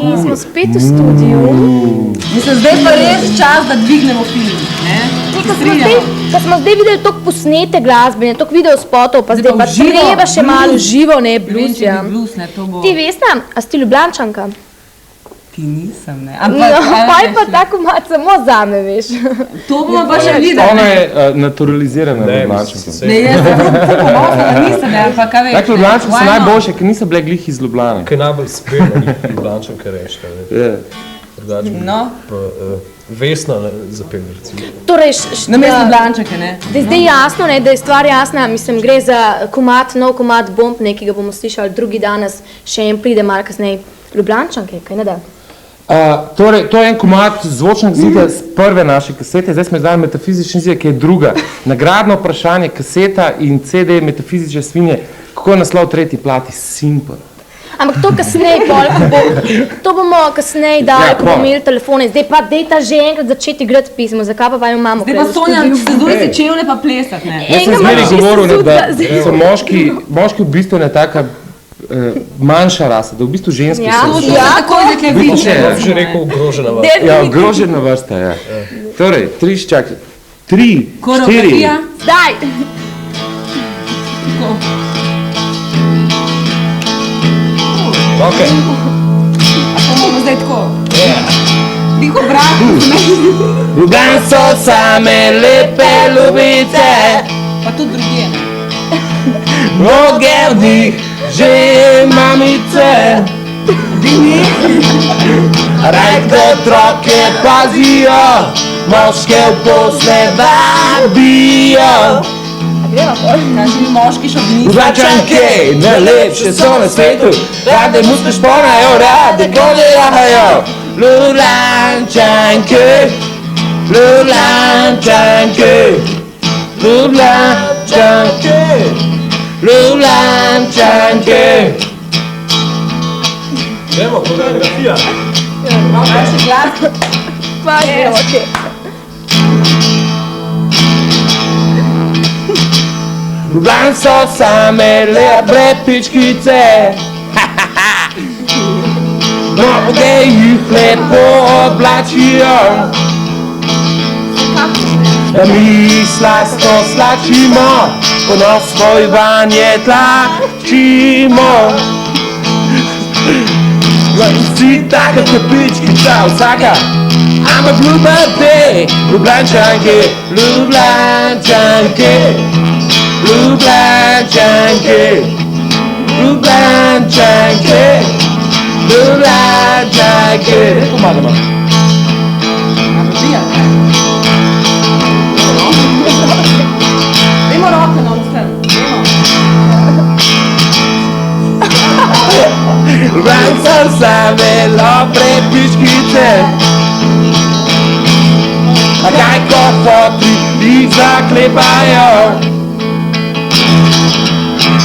In smo spet v studiu. Mislim, zdaj pa res čas, da dvignemo film, ne? Ko smo zdaj videli toliko posnete glasbene, toliko videospotov, pa zdaj pa treba še malo živo, ne, blues, ja. Ti Vesna, a si ti Ljubljančanka? Ki nisem, ne. Pa je pa tako malo samo zame, veš. To bomo pa še videli. Ona je naturalizirana Ljubljančanka. Ne, jaz sem tako ponosna, da nisem, ne, pa kaj veš. Tako Ljubljančanke so najboljše, ker niso bile glih iz Ljubljane. Kaj najbolj speva Ljubljančanke rešta, ne. No. Vesna zapel, recimo. Torej, namesto Ljubljančanke, ne. Zdaj jasno, ne, da je stvar jasna, mislim, gre za nov komad Bomb, ki ga bomo slišali drugi danes, še en pride malo kasneje. Ljubljančanke, kaj ne da? Torej, to je en komad zvočnega zida z prve naše kasete, zdaj smo izdali Metafizični zid, ki je druga. Nagradno vprašanje, kaseta in CD Metafizične svinje, kako je naslov tretji plati? Simple. Ampak to kasneje, to bomo kasneje dali, ko bomo imeli telefone. Zdaj pa dejta že enkrat začeti igrati pismo, zakaj pa vaju imamo zdaj pa Sonja, se zdaj čevne pa plesat, ne? Jaz sem zmeri govoril, da so moški v bistvu ne taka manjša rasa, da v bistvu ženski so. Ja, tako je nekaj viče. Že rekel ogrožena vrsta. Ja, ogrožena vrsta, ja. Torej, 3, 4. Koreografija. Zdaj! Ok. A to bomo zdaj tako? Tiho brat. Ljubljane so same lepe ljubice, Pa tudi drugje, ne? mnoge od njih že mamice. Raj, da otroke pazijo, moške v posle vabijo. Kaži moški šovinisti. Ljubljančanke, najlepše so na svetu, rade muske šponajo, rade kode jahajo. Ljubljančanke, Ljubljančanke, Ljubljančanke, Ljubljančanke. Gremo, koreografija. Kaj še glas? Pa je, okej. Ljubljane so same lepe pičkice, mnoge jih lepo oblačijo, da mi slastno slačimo, ponos svoj vanje tlačimo. Si taka kot pičkica vsaka, I'm a blue birthday, Ljubljančanke, Ljubljančanke. Ljubljančanke, Ljubljančanke, Ljubljančanke. Pomagamo. Dajmo roke na vsem. Ljubljane so same dobre pičkice, a kaj ko fotri jih zaklepajo.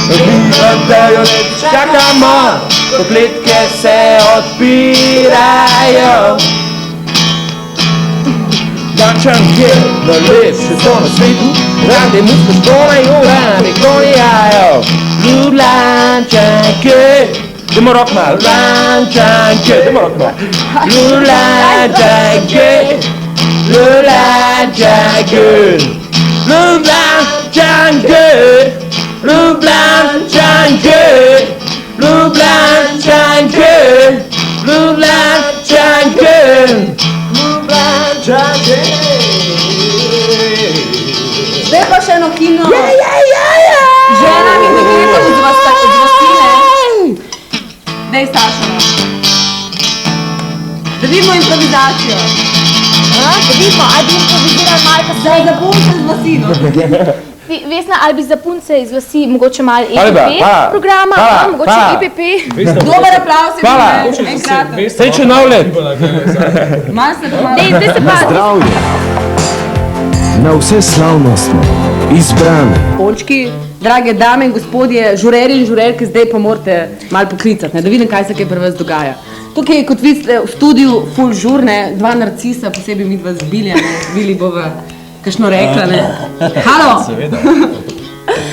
Oddajo, čakamo, ko kletke se odpirajo. Ljubljančanke, najlepše so na svetu, rade muske šponajo, rade kode jahajo. Ljubljančanke, dajmo rok malo. Ljubljančanke, dajmo rok malo. Ljubljančanke, Ljubljančanke, Ljubljančanke. Ljubljančanke, Ljubljančanke, Ljubljančanke, Ljubljančanke. Zdaj pa še eno kino. Žena mi ne gre iz Vasine. Dej, Saša. Da vidimo improvizacijo. Da vidimo, ali bi improvizirali malo kasneje. Da punce z Vasino. Vesna, ali bi za punce iz vasi mogoče malo EPP programa, mogoče EPP. Dober aplavz je bil, enkrat. Srečno nov let. Malo se pa malo. Zdaj se pa... Zdravje. Na vse slavnostno, izbrane. Pončki, drage dame in gospodje, žureri in žurerke, zdaj pa morate malo poklicati, ne, da vidim, kaj se kaj pri vas dogaja. Tukaj, kot vidite, v studiu ful žurne, dva narcisa, posebej midva z Bilja, ne, Bili bova kakšno rekla, ne. Halo! Seveda.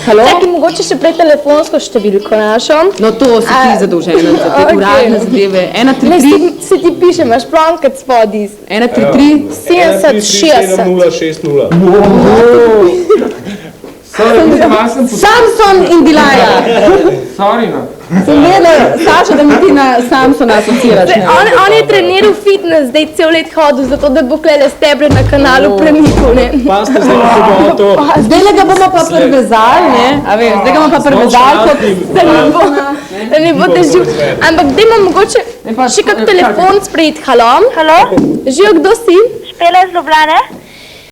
Halo? Čakaj, mogoče še prej telefonsko številko našo. No, to si ti zadolžena za te okej. uradne zadeve. Ne, 133 se ti piše, imaš planket spodaj. 133 70, 60. 60. Sorry, mislim, vas sem potem. Samson in Dilaja. Sorry, no. Sem vedela, Saša, da mi ti na Samsona asociraš. ne? On je treniral fitness, zdaj cel let hodil, zato da bo klele stebre na kanalu premikal, ne. Paste, zdaj lahko bo avto. Zdaj ga bomo pa prevezali, ne? A veš, zdaj ga bomo pa prevezali kot Da ne bo težil. Ampak dajmo mogoče pa še kak telefon sprejeti. Halo? Halo, Živo, kdo si? Špela iz Ljubljane.